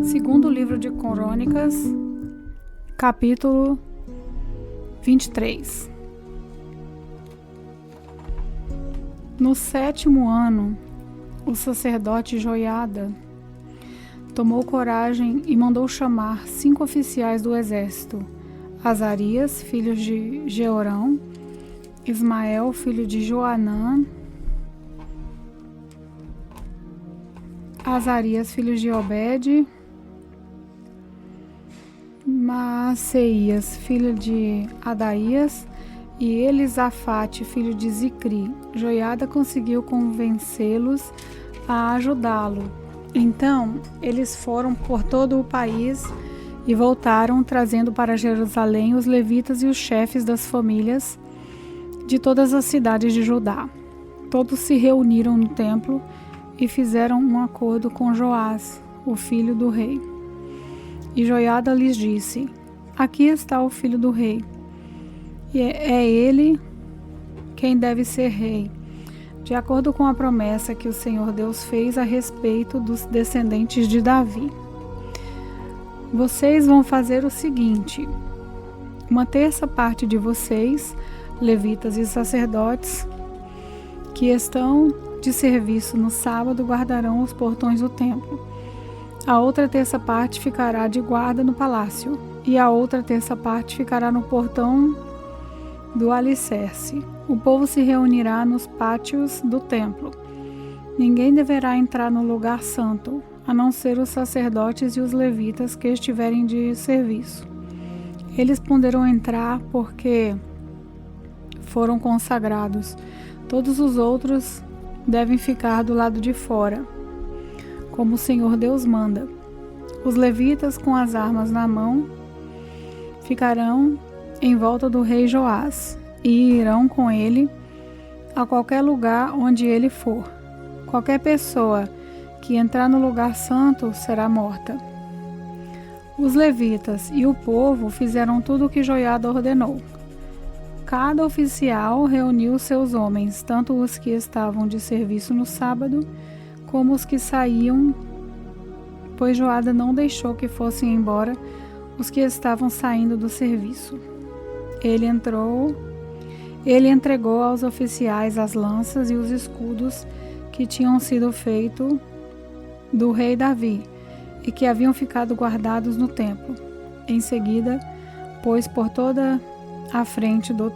Segundo livro de Crônicas, capítulo 23. No 7º ano, o sacerdote Joiada tomou coragem e mandou chamar 5 oficiais do exército: Azarias, filho de Jeorão, Ismael, filho de Joanã, Azarias, filho de Obed, Maaseias, filho de Adaías, e Elisafate, filho de Zicri. Joiada conseguiu convencê-los a ajudá-lo. Então, eles foram por todo o país e voltaram, trazendo para Jerusalém os levitas e os chefes das famílias de todas as cidades de Judá. Todos se reuniram no templo e fizeram um acordo com Joás, o filho do rei. E Joiada lhes disse: aqui está o filho do rei, e é ele quem deve ser rei, de acordo com a promessa que o Senhor Deus fez a respeito dos descendentes de Davi. Vocês vão fazer o seguinte: uma terça parte de vocês, levitas e sacerdotes, que estão de serviço no sábado, guardarão os portões do templo. A outra terça parte ficará de guarda no palácio, e a outra terça parte ficará no portão do alicerce. O povo se reunirá nos pátios do templo. Ninguém deverá entrar no lugar santo, a não ser os sacerdotes e os levitas que estiverem de serviço. Eles poderão entrar porque foram consagrados. Todos os outros devem ficar do lado de fora, como o Senhor Deus manda. Os levitas, com as armas na mão, ficarão em volta do rei Joás e irão com ele a qualquer lugar onde ele for. Qualquer pessoa que entrar no lugar santo será morta. Os levitas e o povo fizeram tudo o que Joiada ordenou. Cada oficial reuniu seus homens, tanto os que estavam de serviço no sábado, como os que saíam, pois Joiada não deixou que fossem embora os que estavam saindo do serviço. Ele entregou aos oficiais as lanças e os escudos que tinham sido feitos do rei Davi e que haviam ficado guardados no templo. Em seguida, pôs por toda à frente do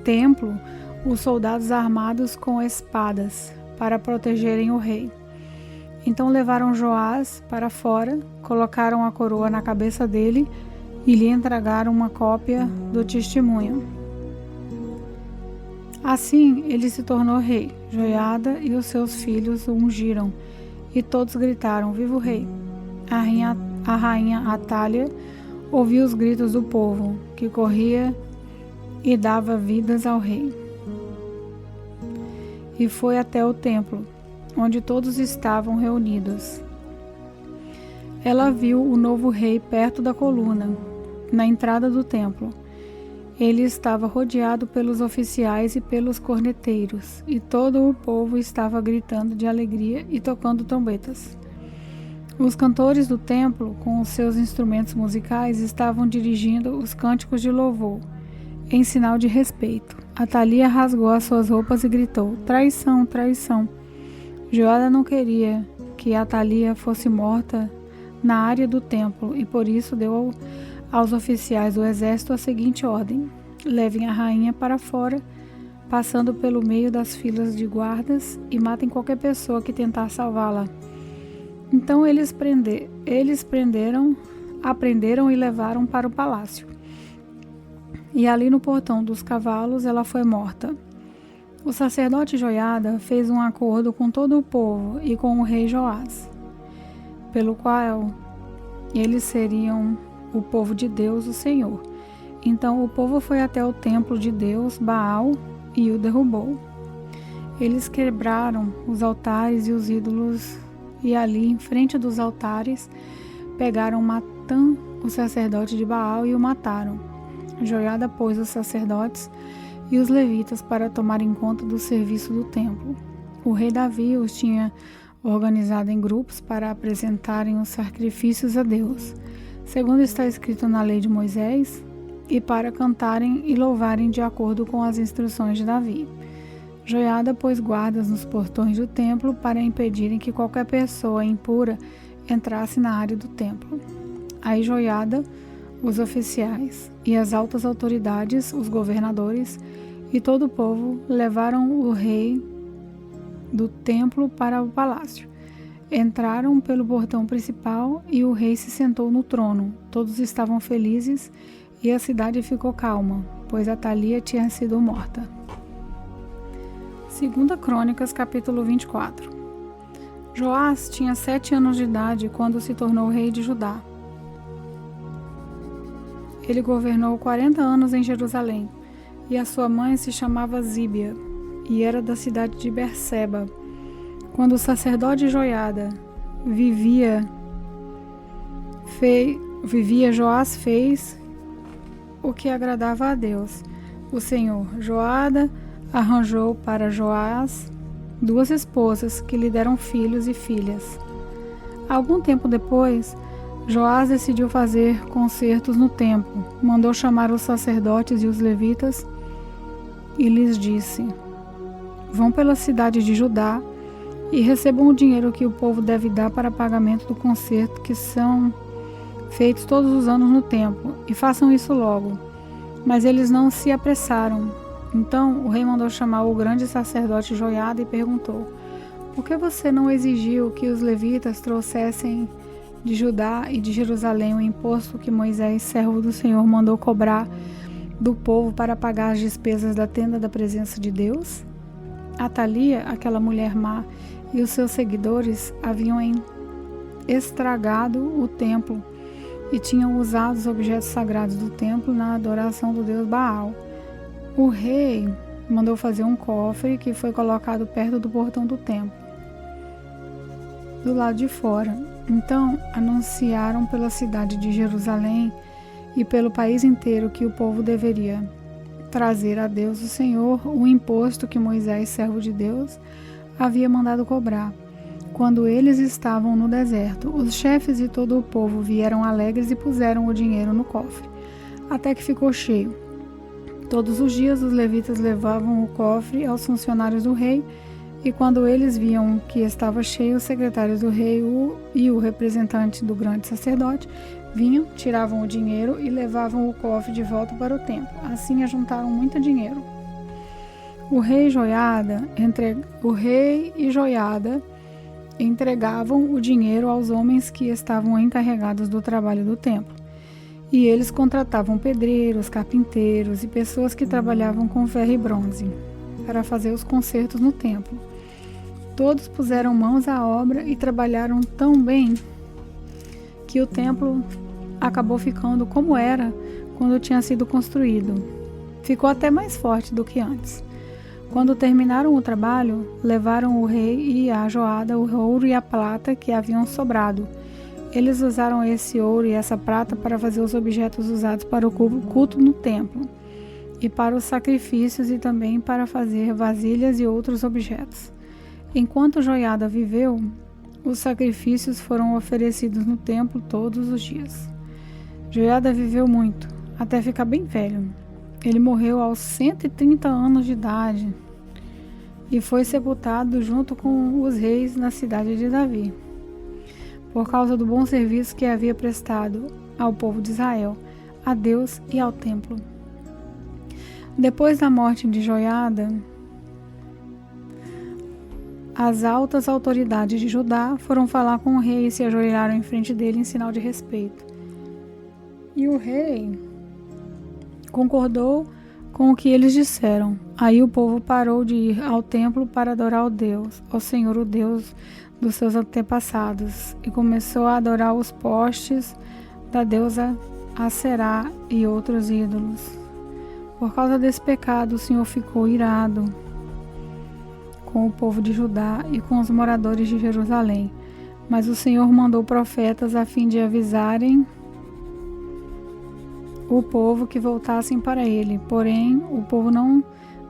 templo os soldados armados com espadas para protegerem o rei. Então levaram Joás para fora, colocaram a coroa na cabeça dele e lhe entregaram uma cópia do testemunho. Assim ele se tornou rei. Joiada e os seus filhos o ungiram e todos gritaram: viva o rei! A rainha Atália ouviu os gritos do povo, que corria e dava vidas ao rei. E foi até o templo, onde todos estavam reunidos. Ela viu o novo rei perto da coluna, na entrada do templo. Ele estava rodeado pelos oficiais e pelos corneteiros, e todo o povo estava gritando de alegria e tocando trombetas. Os cantores do templo, com os seus instrumentos musicais, estavam dirigindo os cânticos de louvor, em sinal de respeito. Atalia rasgou as suas roupas e gritou: traição, traição! Joiada não queria que Atalia fosse morta na área do templo e por isso deu aos oficiais do exército a seguinte ordem: levem a rainha para fora, passando pelo meio das filas de guardas, e matem qualquer pessoa que tentar salvá-la. Então eles prenderam e levaram para o palácio. E ali no portão dos cavalos ela foi morta. O sacerdote Joiada fez um acordo com todo o povo e com o rei Joás, pelo qual eles seriam o povo de Deus, o Senhor. Então o povo foi até o templo de Deus, Baal, e o derrubou. Eles quebraram os altares e os ídolos, e ali, em frente dos altares, pegaram Matã, o sacerdote de Baal, e o mataram. Joiada pôs os sacerdotes e os levitas para tomarem conta do serviço do templo. O rei Davi os tinha organizada em grupos para apresentarem os sacrifícios a Deus, segundo está escrito na lei de Moisés, e para cantarem e louvarem de acordo com as instruções de Davi. Joiada pôs guardas nos portões do templo para impedirem que qualquer pessoa impura entrasse na área do templo. Aí Joiada, os oficiais e as altas autoridades, os governadores e todo o povo levaram o rei do templo para o palácio. Entraram pelo portão principal e o rei se sentou no trono. Todos estavam felizes e a cidade ficou calma, pois Atalia tinha sido morta. 2 Crônicas, capítulo 24. Joás tinha 7 anos de idade quando se tornou rei de Judá. Ele governou 40 anos em Jerusalém, e a sua mãe se chamava Zíbia, e era da cidade de Berseba. Quando o sacerdote Joiada vivia, Joás fez o que agradava a Deus, o Senhor. Joiada arranjou para Joás 2 esposas que lhe deram filhos e filhas. Algum tempo depois, Joás decidiu fazer concertos no templo. Mandou chamar os sacerdotes e os levitas e lhes disse: vão pela cidade de Judá e recebam o dinheiro que o povo deve dar para pagamento do concerto que são feitos todos os anos no templo, e façam isso logo. Mas eles não se apressaram. Então o rei mandou chamar o grande sacerdote Joiada e perguntou: por que você não exigiu que os levitas trouxessem de Judá e de Jerusalém o imposto que Moisés, servo do Senhor, mandou cobrar do povo para pagar as despesas da tenda da presença de Deus? Atalia, aquela mulher má, e os seus seguidores haviam estragado o templo e tinham usado os objetos sagrados do templo na adoração do deus Baal. O rei mandou fazer um cofre que foi colocado perto do portão do templo, do lado de fora. Então anunciaram pela cidade de Jerusalém e pelo país inteiro que o povo deveria trazer a Deus o Senhor o imposto que Moisés, servo de Deus, havia mandado cobrar. Quando eles estavam no deserto, os chefes e todo o povo vieram alegres e puseram o dinheiro no cofre, até que ficou cheio. Todos os dias os levitas levavam o cofre aos funcionários do rei, e quando eles viam que estava cheio, os secretários do rei e o representante do grande sacerdote vinham, tiravam o dinheiro e levavam o cofre de volta para o templo. Assim ajuntaram muito dinheiro. O rei e Joiada entregavam o dinheiro aos homens que estavam encarregados do trabalho do templo. E eles contratavam pedreiros, carpinteiros e pessoas que trabalhavam com ferro e bronze para fazer os concertos no templo. Todos puseram mãos à obra e trabalharam tão bem que o templo acabou ficando como era quando tinha sido construído. Ficou até mais forte do que antes. Quando terminaram o trabalho, levaram o rei e a Joiada o ouro e a prata que haviam sobrado. Eles usaram esse ouro e essa prata para fazer os objetos usados para o culto no templo, e para os sacrifícios, e também para fazer vasilhas e outros objetos. Enquanto Joiada viveu, os sacrifícios foram oferecidos no templo todos os dias. Joiada viveu muito, até ficar bem velho. Ele morreu aos 130 anos de idade e foi sepultado junto com os reis na cidade de Davi, por causa do bom serviço que havia prestado ao povo de Israel, a Deus e ao templo. Depois da morte de Joiada, as altas autoridades de Judá foram falar com o rei e se ajoelharam em frente dele em sinal de respeito. E o rei concordou com o que eles disseram. Aí o povo parou de ir ao templo para adorar ao Senhor, o Deus dos seus antepassados, e começou a adorar os postes da deusa Aserá e outros ídolos. Por causa desse pecado, o Senhor ficou irado com o povo de Judá e com os moradores de Jerusalém. Mas o Senhor mandou profetas a fim de avisarem o povo que voltassem para ele. Porém, o povo não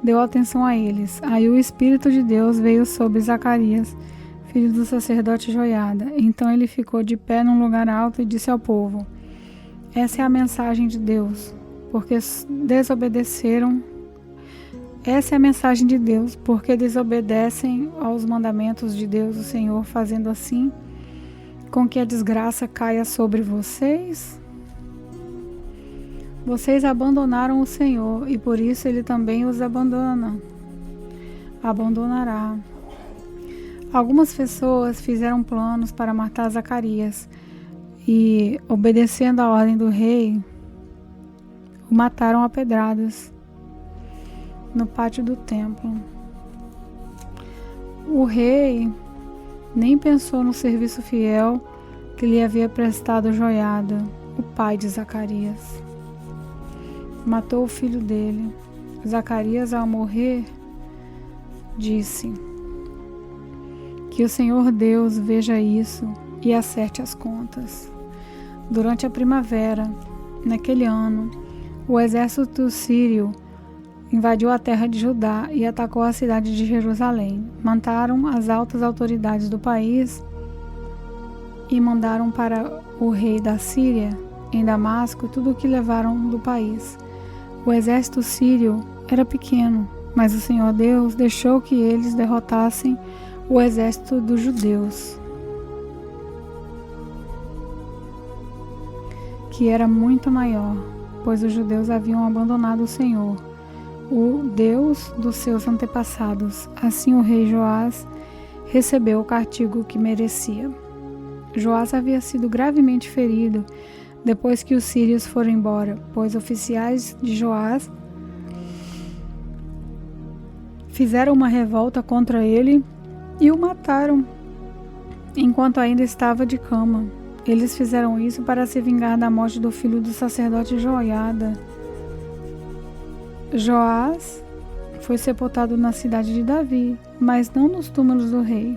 deu atenção a eles. Aí o Espírito de Deus veio sobre Zacarias, filho do sacerdote Joiada. Então ele ficou de pé num lugar alto e disse ao povo: essa é a mensagem de Deus, porque desobedeceram. Essa é a mensagem de Deus, porque desobedecem aos mandamentos de Deus, o Senhor, fazendo assim com que a desgraça caia sobre vocês. Vocês abandonaram o Senhor e por isso Ele também os abandonará. Algumas pessoas fizeram planos para matar Zacarias e, obedecendo a ordem do rei, o mataram a pedradas no pátio do templo. O rei nem pensou no serviço fiel que lhe havia prestado Joiada, o pai de Zacarias. Matou o filho dele. Zacarias, ao morrer, disse: que o Senhor Deus veja isso e acerte as contas. Durante a primavera, naquele ano, o exército sírio invadiu a terra de Judá e atacou a cidade de Jerusalém. Mataram as altas autoridades do país e mandaram para o rei da Síria, em Damasco, tudo o que levaram do país. O exército sírio era pequeno, mas o Senhor Deus deixou que eles derrotassem o exército dos judeus, que era muito maior, pois os judeus haviam abandonado o Senhor, o Deus dos seus antepassados. Assim o rei Joás recebeu o castigo que merecia. Joás havia sido gravemente ferido depois que os sírios foram embora, pois oficiais de Joás fizeram uma revolta contra ele e o mataram enquanto ainda estava de cama. Eles fizeram isso para se vingar da morte do filho do sacerdote Joiada. Joás foi sepultado na cidade de Davi, mas não nos túmulos do rei,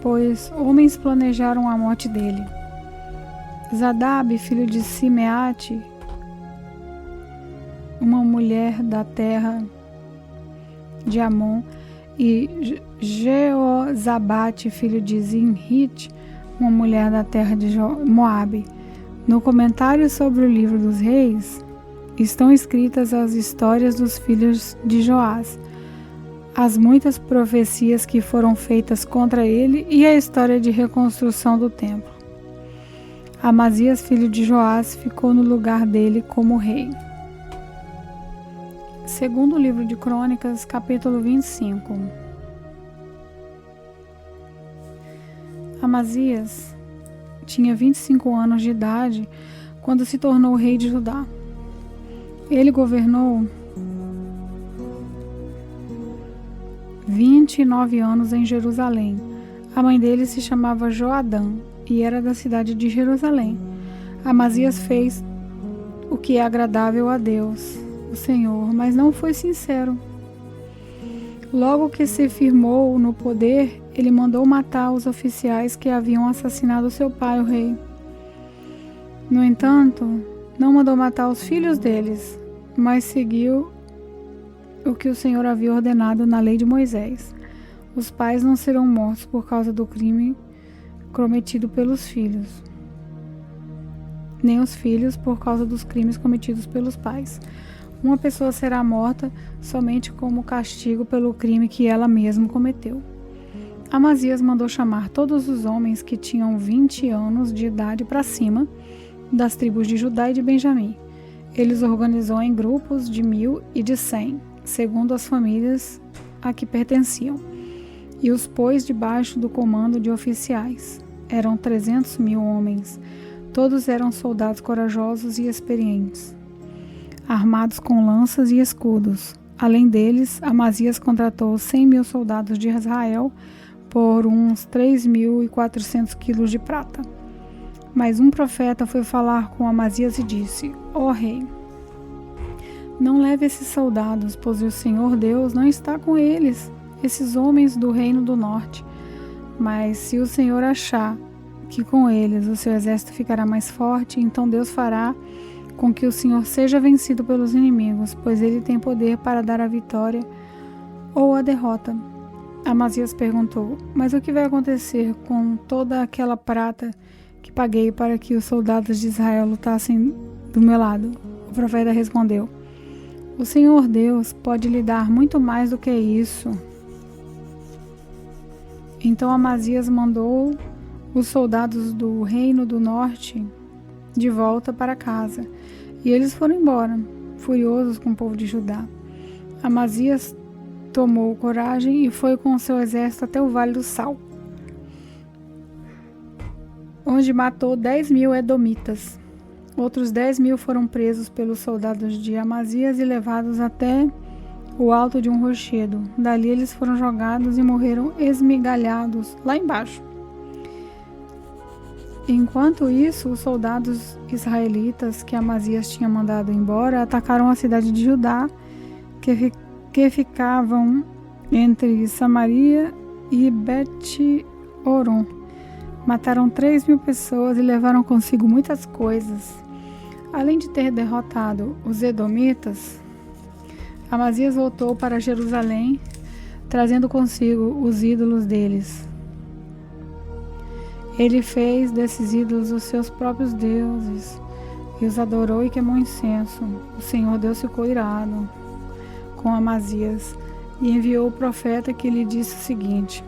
pois homens planejaram a morte dele. Zadab, filho de Simeate, uma mulher da terra de Amon, e Jeozabate, filho de Zinrite, uma mulher da terra de Moabe. No comentário sobre o livro dos reis, estão escritas as histórias dos filhos de Joás, as muitas profecias que foram feitas contra ele e a história de reconstrução do templo. Amazias, filho de Joás, ficou no lugar dele como rei. Segundo o livro de Crônicas, capítulo 25. Amazias tinha 25 anos de idade quando se tornou rei de Judá. Ele governou 29 anos em Jerusalém. A mãe dele se chamava Joadã e era da cidade de Jerusalém. Amazias fez o que é agradável a Deus, o Senhor, mas não foi sincero. Logo que se firmou no poder, ele mandou matar os oficiais que haviam assassinado seu pai, o rei. No entanto, não mandou matar os filhos deles, mas seguiu o que o Senhor havia ordenado na lei de Moisés. Os pais não serão mortos por causa do crime cometido pelos filhos, nem os filhos por causa dos crimes cometidos pelos pais. Uma pessoa será morta somente como castigo pelo crime que ela mesma cometeu. Amazias mandou chamar todos os homens que tinham 20 anos de idade para cima, das tribos de Judá e de Benjamim. Ele os organizou em grupos de 1000 e de 100, segundo as famílias a que pertenciam, e os pôs debaixo do comando de oficiais. Eram 300.000 homens. Todos eram soldados corajosos e experientes, armados com lanças e escudos. Além deles, Amazias contratou 100.000 soldados de Israel por uns 3.400 quilos de prata. Mas um profeta foi falar com Amazias e disse: ó rei, não leve esses soldados, pois o Senhor Deus não está com eles, esses homens do reino do norte. Mas se o Senhor achar que com eles o seu exército ficará mais forte, então Deus fará com que o Senhor seja vencido pelos inimigos, pois ele tem poder para dar a vitória ou a derrota. Amazias perguntou: mas o que vai acontecer com toda aquela prata que paguei para que os soldados de Israel lutassem do meu lado? O profeta respondeu: o Senhor Deus pode lhe dar muito mais do que isso. Então Amazias mandou os soldados do reino do norte de volta para casa, e eles foram embora, furiosos com o povo de Judá. Amazias tomou coragem e foi com seu exército até o Vale do Sal, onde matou 10.000 edomitas. Outros 10.000 foram presos pelos soldados de Amazias e levados até o alto de um rochedo. Dali eles foram jogados e morreram esmigalhados lá embaixo. Enquanto isso, os soldados israelitas que Amazias tinha mandado embora atacaram a cidade de Judá, que ficavam entre Samaria e Bet-Horon. Mataram 3.000 pessoas e levaram consigo muitas coisas. Além de ter derrotado os edomitas, Amazias voltou para Jerusalém, trazendo consigo os ídolos deles. Ele fez desses ídolos os seus próprios deuses e os adorou e queimou incenso. O Senhor Deus ficou irado com Amazias e enviou o profeta que lhe disse o seguinte: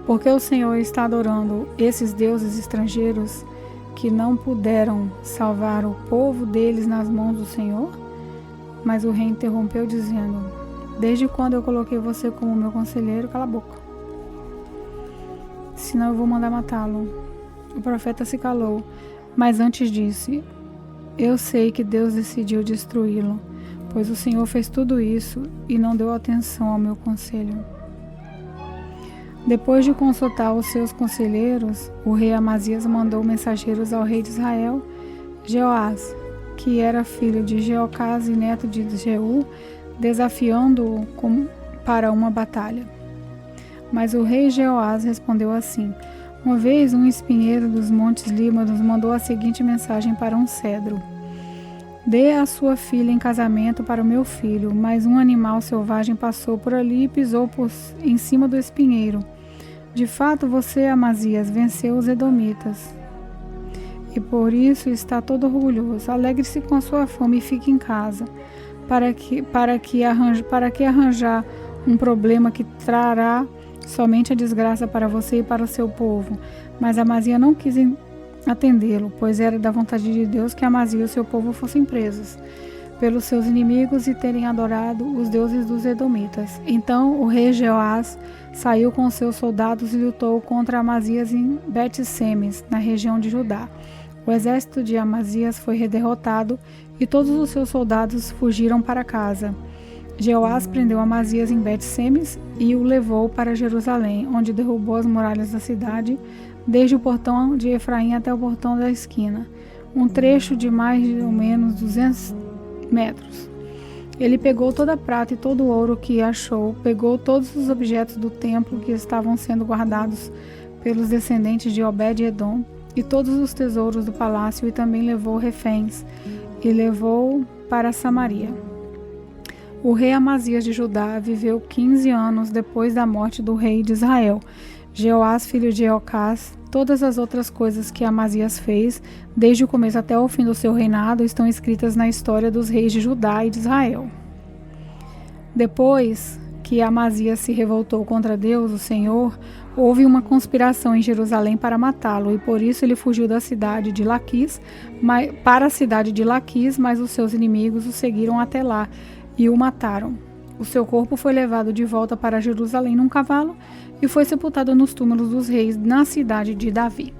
porque o Senhor está adorando esses deuses estrangeiros que não puderam salvar o povo deles nas mãos do Senhor? Mas o rei interrompeu dizendo: desde quando eu coloquei você como meu conselheiro? Cala a boca, senão eu vou mandar matá-lo. O profeta se calou, mas antes disse: eu sei que Deus decidiu destruí-lo, pois o Senhor fez tudo isso e não deu atenção ao meu conselho. Depois de consultar os seus conselheiros, o rei Amazias mandou mensageiros ao rei de Israel, Jeoás, que era filho de Jeocás e neto de Jeú, desafiando-o para uma batalha. Mas o rei Jeoás respondeu assim: uma vez um espinheiro dos montes Líbanos mandou a seguinte mensagem para um cedro: dê a sua filha em casamento para o meu filho, mas um animal selvagem passou por ali e pisou em cima do espinheiro. De fato, você, Amazias, venceu os edomitas, e por isso está todo orgulhoso. Alegre-se com a sua fome e fique em casa, para que arranjar um problema que trará somente a desgraça para você e para o seu povo. Mas Amazias não quis atendê-lo, pois era da vontade de Deus que Amazias e o seu povo fossem presos pelos seus inimigos e terem adorado os deuses dos edomitas. Então o rei Jeoás saiu com seus soldados e lutou contra Amazias em Bet-Semes, na região de Judá. O exército de Amazias foi derrotado e todos os seus soldados fugiram para casa. Jeoás prendeu Amazias em Bet-Semes e o levou para Jerusalém, onde derrubou as muralhas da cidade, desde o portão de Efraim até o portão da esquina, um trecho de mais ou menos 200 metros. Ele pegou toda a prata e todo o ouro que achou, pegou todos os objetos do templo que estavam sendo guardados pelos descendentes de Obed-Edom e todos os tesouros do palácio, e também levou reféns e levou para Samaria. O rei Amazias de Judá viveu 15 anos depois da morte do rei de Israel, Jeoás, filho de Jeocás. Todas as outras coisas que Amazias fez, desde o começo até o fim do seu reinado, estão escritas na história dos reis de Judá e de Israel. Depois que Amazias se revoltou contra Deus, o Senhor, houve uma conspiração em Jerusalém para matá-lo, e por isso ele fugiu da cidade de Laquis para a cidade de Laquis, mas os seus inimigos o seguiram até lá e o mataram. O seu corpo foi levado de volta para Jerusalém num cavalo e foi sepultado nos túmulos dos reis na cidade de Davi.